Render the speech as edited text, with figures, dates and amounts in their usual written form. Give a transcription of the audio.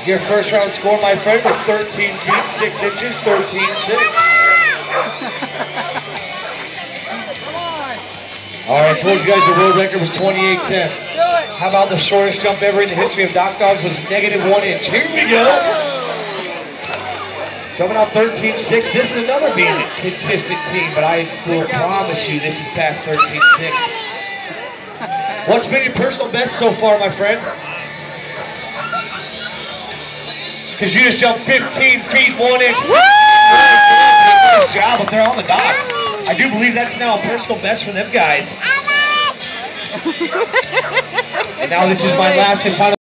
Your first round score, my friend, was 13 feet, 6 inches, 13.6. All right, I told you guys the world record was 28.10. How about the shortest jump ever in the history of Doc Dogs was -1 inch. Here we go. Jumping out 13.6. This is another being consistent team, but I will promise you this is past 13.6. What's been your personal best so far, my friend? Because you just jumped 15 feet, 1 inch. Nice job up there on the dock. I do believe that's now a personal best for them guys. And now this is my last and final.